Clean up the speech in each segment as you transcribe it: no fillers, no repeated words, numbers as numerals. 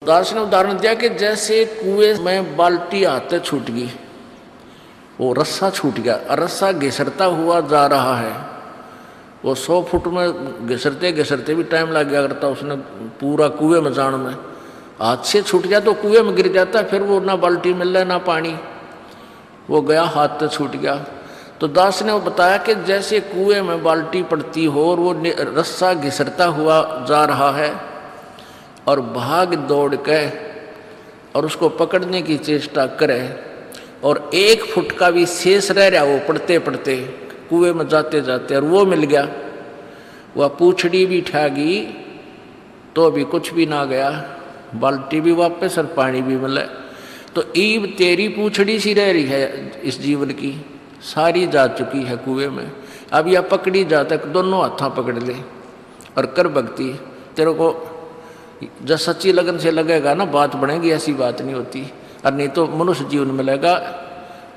दास ने उदाहरण दिया कि जैसे कुएं में बाल्टी हाथ छूट गई, वो रस्सा छूट गया और रस्सा घिसरता हुआ जा रहा है। वो 100 फुट में घिसरते घिसरते भी टाइम लग गया करता उसने पूरा कुएं में जाने में। हाथ से छूट गया तो कुएं में गिर जाता, फिर वो ना बाल्टी मिल रहा ना पानी, वो गया हाथ से छूट गया। तो दास ने वो बताया कि जैसे कुएं में बाल्टी पड़ती हो और वो रस्सा घिसरता हुआ जा रहा है और भाग दौड़ के और उसको पकड़ने की चेष्टा करे और 1 फुट का भी शेष रह रहा वो पड़ते पड़ते कुएं में जाते जाते और वो मिल गया, वह पूछड़ी भी ठागी तो अभी कुछ भी ना गया, बाल्टी भी वापस और पानी भी मिला। तो ईब तेरी पूछड़ी सी रह रही है इस जीवन की, सारी जा चुकी है कुएं में। अब यह पकड़ी जा तक दोनों हाथों पकड़ ले और कर भक्ति। तेरे को जब सच्ची लगन से लगेगा ना बात बनेगी, ऐसी बात नहीं होती। और नहीं तो मनुष्य जीवन मिलेगा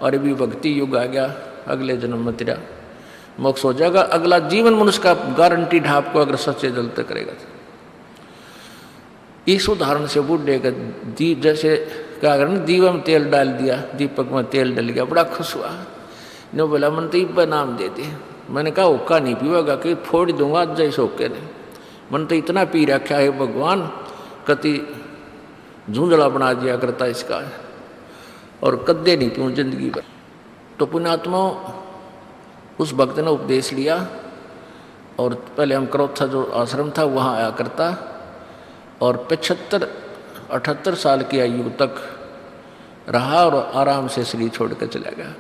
और अभी भक्ति युग आ गया, अगले जन्म में तेरा मोक्ष हो जाएगा। अगला जीवन मनुष्य का गारंटी ढाप को अगर सच्चे जल तक करेगा। इस उदाहरण से बूढ़े का दीप जैसे क्या करें, दीवा में तेल डाल दिया, दीपक में तेल डल गया, बड़ा खुश हुआ। ने बोला मन तो इब्बा नाम दे दे। मैंने कहा हुक्का नहीं पीवेगा कि फोड़ दूंगा जैसे होके ने। मन तो इतना पी रखा है भगवान, कति झुंझला बना दिया करता इसका, और कद्दे नहीं पीऊँ जिंदगी भर। तो पुण्यात्मा उस भक्त ने उपदेश लिया और पहले हम क्रोथा जो आश्रम था वहाँ आया करता और 75-78 साल की आयु तक रहा और आराम से शरीर छोड़ कर चला गया।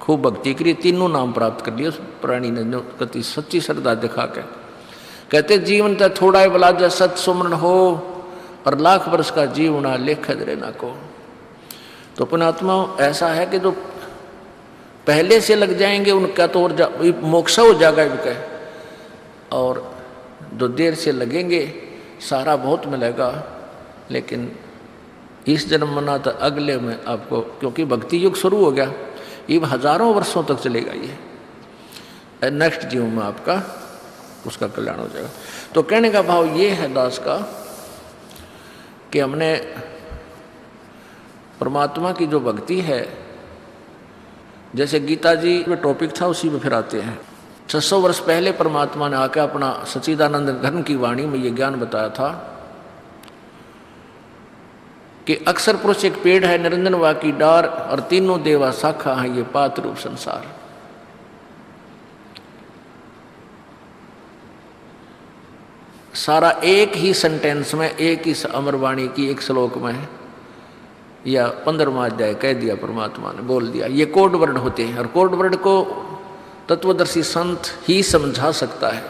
खूब भक्ति करी, तीनों नाम प्राप्त कर लिए उस प्राणी ने, जो कति सच्ची श्रद्धा दिखा के। कहते जीवन तो थोड़ा ही बला जा सत सुमरण हो और लाख वर्ष का जीवना लेख दरे ना को। तो पुण्यात्मा ऐसा है कि जो पहले से लग जाएंगे उनका तो और मोक्ष हो जाएगा इनका, और जो देर से लगेंगे सारा बहुत मिलेगा, लेकिन इस जन्म मना तो अगले में आपको, क्योंकि भक्ति युग शुरू हो गया, ये हजारों वर्षों तक चलेगा। ये नेक्स्ट जीवन में आपका उसका कल्याण हो जाएगा। तो कहने का भाव ये है दास का कि हमने परमात्मा की जो भक्ति है, जैसे गीता जी में टॉपिक था उसी में फिर आते हैं। 600 वर्ष पहले परमात्मा ने आकर अपना सच्चिदानंद घन की वाणी में ये ज्ञान बताया था कि अक्षर पुरुष एक पेड़ है, निरंजन वा की डार और तीनों देवा शाखा है ये पात रूप संसार। सारा एक ही सेंटेंस में, एक ही अमरवाणी की एक श्लोक में या 15वां अध्याय कह दिया, परमात्मा ने बोल दिया। ये कोड वर्ड होते हैं और कोड वर्ड को तत्वदर्शी संत ही समझा सकता है।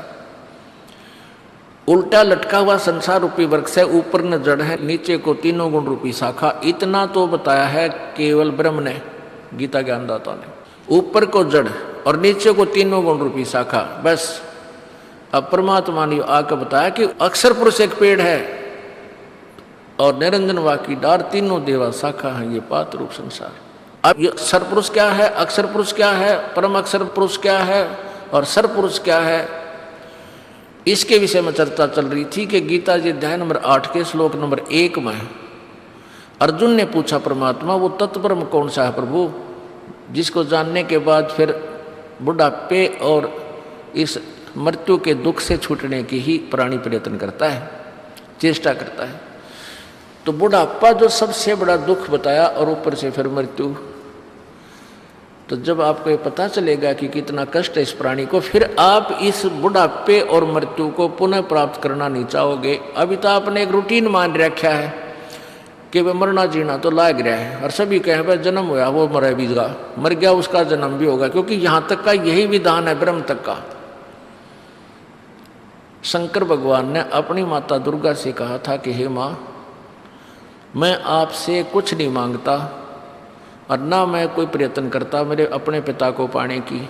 उल्टा लटका हुआ संसार रूपी वृक्ष है, ऊपर न जड़ है, नीचे को तीनों गुण रूपी शाखा, इतना तो बताया है केवल ब्रह्म ने, गीता ज्ञानदाता ने। ऊपर को जड़ और नीचे को तीनों गुण रूपी शाखा, बस। अब परमात्मा ने आकर बताया कि अक्षर पुरुष एक पेड़ है और निरंजन वा की डार, तीनों देवा शाखा है ये पात रूप संसार। अब ये अक्षर पुरुष क्या है, अक्षर पुरुष क्या है, परम अक्षर पुरुष क्या है और सर पुरुष क्या है, इसके विषय में चर्चा चल रही थी कि गीता जी अध्याय नंबर 8 के श्लोक नंबर 1 में अर्जुन ने पूछा परमात्मा वो तत्ब्रह्म कौन सा है प्रभु, जिसको जानने के बाद फिर बुढ़ापे और इस मृत्यु के दुख से छूटने की ही प्राणी प्रयत्न करता है, चेष्टा करता है। तो बुढ़ापा जो सबसे बड़ा दुख बताया और ऊपर से फिर मृत्यु। तो जब आपको ये पता चलेगा कि कितना कष्ट है इस प्राणी को, फिर आप इस बुढ़ापे और मृत्यु को पुनः प्राप्त करना नहीं चाहोगे। अभी तो आपने एक रूटीन मान रखा है कि वह मरना जीना तो लाग रहा है और सभी कहे भाई जन्म हुआ वो मर भी गया, मर गया उसका जन्म भी होगा, क्योंकि यहाँ तक का यही विधान है ब्रह्म तक का। शंकर भगवान ने अपनी माता दुर्गा से कहा था कि हे माँ, मैं आपसे कुछ नहीं मांगता और ना मैं कोई प्रयत्न करता मेरे अपने पिता को पाने की,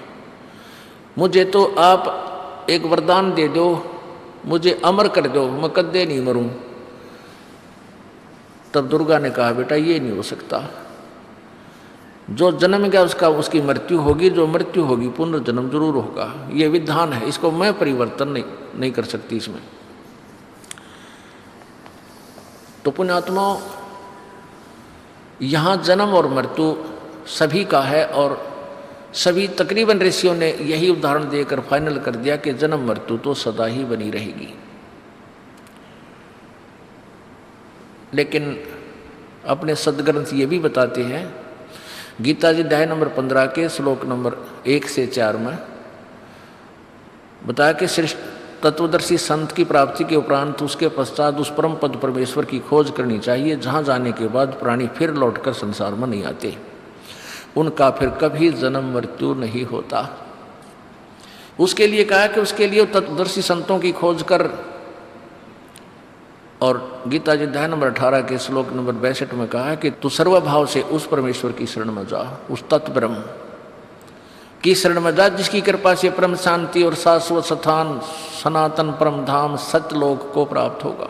मुझे तो आप एक वरदान दे दो, मुझे अमर कर दो, मैं कद्दे नहीं मरूं। तब दुर्गा ने कहा बेटा ये नहीं हो सकता, जो जन्म गया उसकी मृत्यु होगी, जो मृत्यु होगी पुनर्जन्म जरूर होगा, ये विधान है, इसको मैं परिवर्तन नहीं कर सकती इसमें। तो पुण्यात्माओं, यहाँ जन्म और मृत्यु सभी का है और सभी तकरीबन ऋषियों ने यही उदाहरण देकर फाइनल कर दिया कि जन्म मृत्यु तो सदा ही बनी रहेगी। लेकिन अपने सदग्रंथ ये भी बताते हैं, गीता जी अध्याय नंबर 15 के श्लोक नंबर 1 से 4 में बताया कि श्रेष्ठ तत्वदर्शी संत की प्राप्ति के उपरांत उसके पश्चात उस परम पद परमेश्वर की खोज करनी चाहिए, जहाँ जाने के बाद प्राणी फिर लौटकर संसार में नहीं आते, उनका फिर कभी जन्म मृत्यु नहीं होता। उसके लिए कहा कि उसके लिए तत्वदर्शी संतों की खोज कर, और गीता जी अध्याय नंबर 18 के श्लोक नंबर 62 में कहा है कि तू सर्वभाव से उस परमेश्वर की शरण में जा, उस तत्व ब्रह्म की शरण में जा, जिसकी कृपा से परम शांति और शाश्वत स्थान सनातन परम धाम सत्यलोक को प्राप्त होगा।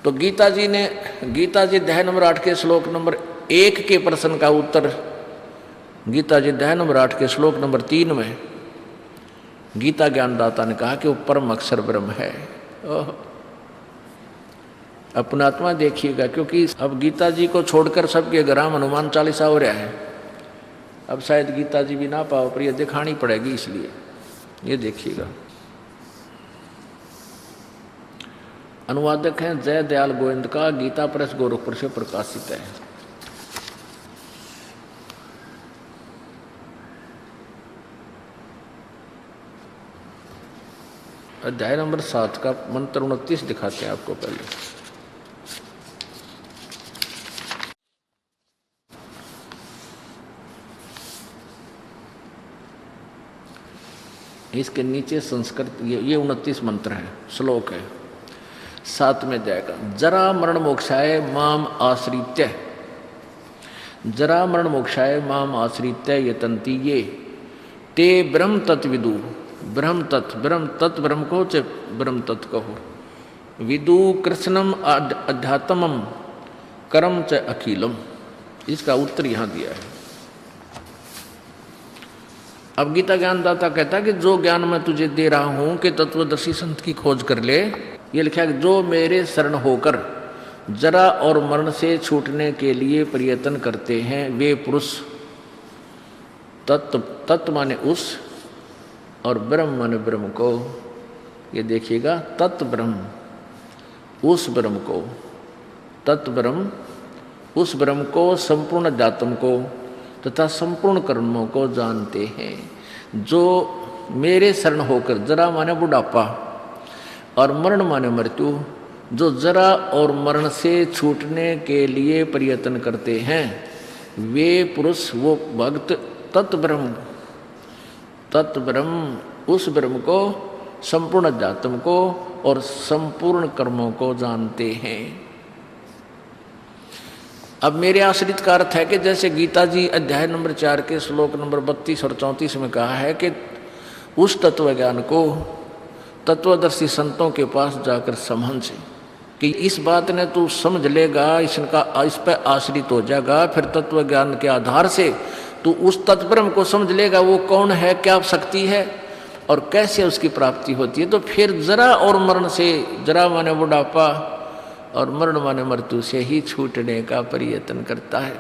तो गीता जी अध्याय नंबर 8 के श्लोक नंबर 1 के प्रश्न का उत्तर गीता जी अध्याय नंबर 8 के श्लोक नंबर 3 में गीता ज्ञानदाता ने कहा कि वो परम अक्षर ब्रह्म है। अपना आत्मा देखिएगा, क्योंकि अब गीता जी को छोड़कर सबके ग्राम हनुमान चालीसा हो रहा है। अब शायद गीता जी भी ना पाओ, पर ये दिखानी पड़ेगी, इसलिए ये देखिएगा। अनुवादक हैं जय दयाल गोविंद का, गीता प्रेस गोरखपुर से प्रकाशित है। अध्याय नंबर 7 का मंत्र 29 दिखाते हैं आपको पहले। इसके नीचे संस्कृत ये 29 मंत्र है, श्लोक है 7 में जाएगा। जरा मरण मोक्षाय माम आश्रित्य, जरा मरण मोक्षाय माम आश्रित्य यतन्ति ये ते ब्रह्म तत्विदु, ब्रह्म तत्व ब्रह्म को च ब्रह्म तत्व कहो, विदु कृष्णम अध्यात्मम कर्म च अखिलम। इसका उत्तर यहाँ दिया है। अब गीता ज्ञानदाता कहता है कि जो ज्ञान मैं तुझे दे रहा हूं कि तत्वदर्शी संत की खोज कर ले, ये लिखा है जो मेरे शरण होकर जरा और मरण से छूटने के लिए प्रयत्न करते हैं वे पुरुष, तत्व माने उस और ब्रह्म माने ब्रह्म को, ये देखिएगा तत्व ब्रह्म उस ब्रह्म को, तत्व ब्रह्म उस ब्रह्म को, संपूर्ण अध्यात्म को तथा संपूर्ण कर्मों को जानते हैं। जो मेरे शरण होकर, जरा माने बुढ़ापा और मरण माने मृत्यु, जो जरा और मरण से छूटने के लिए प्रयत्न करते हैं वे पुरुष, वो भक्त तत्व ब्रह्म उस ब्रह्म को, संपूर्ण अध्यात्म को और संपूर्ण कर्मों को जानते हैं। अब मेरे आश्रित का अर्थ है कि जैसे गीता जी अध्याय नंबर 4 के श्लोक नंबर 32 और 34 में कहा है कि उस तत्व ज्ञान को तत्वदर्शी संतों के पास जाकर समझ कि इस बात ने तू समझ लेगा, इस पर आश्रित हो जाएगा, फिर तत्व ज्ञान के आधार से तू उस तत्ब्रह्म को समझ लेगा, वो कौन है, क्या शक्ति है और कैसे उसकी प्राप्ति होती है। तो फिर जरा और मरण से, जरा माने बुढ़ापा और मरण माने मृत्यु से ही छूटने का प्रयत्न करता है।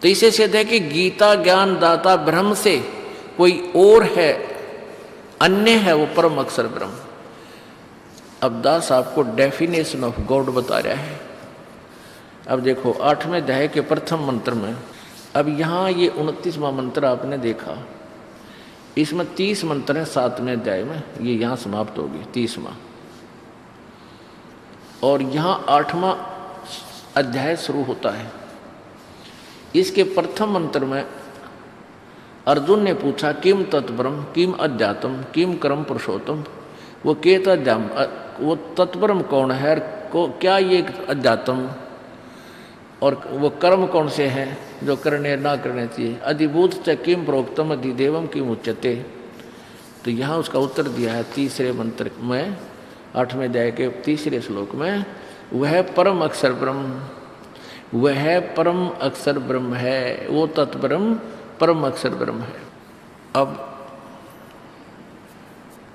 तो इसे सिद्ध है कि गीता ज्ञान दाता ब्रह्म से कोई और है, अन्य है, वो परम अक्षर ब्रह्म। अब दास आपको डेफिनेशन ऑफ गॉड बता रहा है। अब देखो 8वें अध्याय के प्रथम मंत्र में, अब यहाँ ये 29वां मंत्र आपने देखा, इसमें 30 मंत्र हैं 7वें अध्याय में, ये यहाँ समाप्त होगी 30वां, और यहाँ 8वां अध्याय शुरू होता है। इसके प्रथम मंत्र में अर्जुन ने पूछा किम तत्ब्रह्म किम अध्यात्म किम कर्म पुरुषोत्तम, वो केत अध्यात्म, वो तत्ब्रह्म कौन है, क्या ये अध्यात्म और वो कर्म कौन से हैं जो करने ना करने चाहिए, अधिभूत च किम प्रोक्तम अधिदेवम किम उच्यते। तो यहाँ उसका उत्तर दिया है 3रे मंत्र में, 8वें अध्याय के 3रे श्लोक में, वह परम अक्षर ब्रह्म, वह परम अक्षर ब्रह्म है, वो तत्ब्रह्म परम अक्षर ब्रह्म है। अब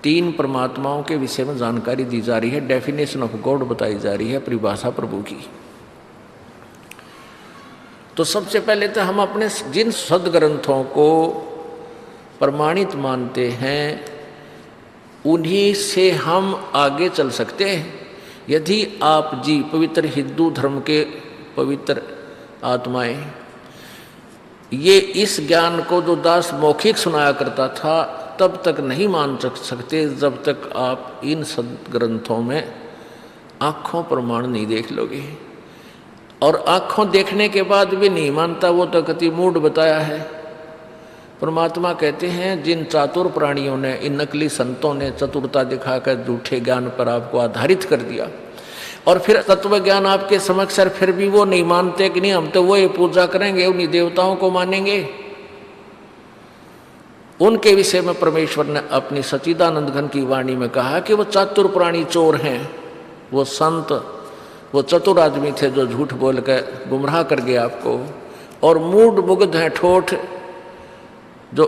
3 परमात्माओं के विषय में जानकारी दी जा रही है, डेफिनेशन ऑफ गॉड बताई जा रही है, परिभाषा प्रभु की। तो सबसे पहले तो हम अपने जिन सदग्रंथों को प्रमाणित मानते हैं उन्हीं से हम आगे चल सकते हैं। यदि आप जी पवित्र हिंदू धर्म के पवित्र आत्माएं ये इस ज्ञान को जो दास मौखिक सुनाया करता था तब तक नहीं मान सकते जब तक आप इन सदग्रंथों में आँखों प्रमाण नहीं देख लोगे। और आँखों देखने के बाद भी नहीं मानता वो तो कति मूड बताया है। परमात्मा कहते हैं जिन चातुर प्राणियों ने, इन नकली संतों ने चतुरता दिखाकर झूठे ज्ञान पर आपको आधारित कर दिया और फिर तत्व ज्ञान आपके समक्ष, फिर भी वो नहीं मानते कि नहीं हम तो वो ये पूजा करेंगे, उन्हीं देवताओं को मानेंगे। उनके विषय में परमेश्वर ने अपनी सच्चिदानंद घन की वाणी में कहा कि वो चातुर प्राणी चोर हैं, वो संत, वो चतुर आदमी थे जो झूठ बोल कर गुमराह कर गए आपको, और मूड मुग्ध हैं ठोठ जो,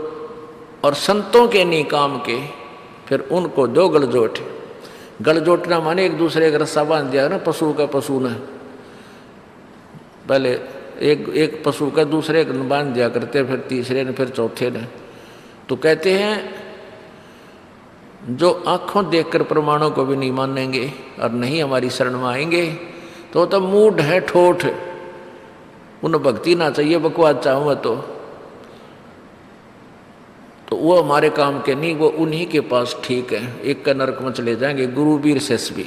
और संतों के नहीं काम के, फिर उनको दो गलजोट। गलजोटना माने एक दूसरे का रस्सा बांध दिया ना, पशु का पशु ने पहले एक पशु का दूसरे को बांध दिया करते, फिर तीसरे ने, फिर चौथे ने। तो कहते हैं जो आँखों देखकर प्रमाणों को भी नहीं मानेंगे और नहीं हमारी शरण में आएंगे तो मूड है ठोठ, उन्हें भक्ति ना चाहिए, बकवाद चाहूँगा तो वो हमारे काम के नहीं, वो उन्हीं के पास ठीक है। एक का नरक में चले जाएंगे, गुरुवीर शेष भी।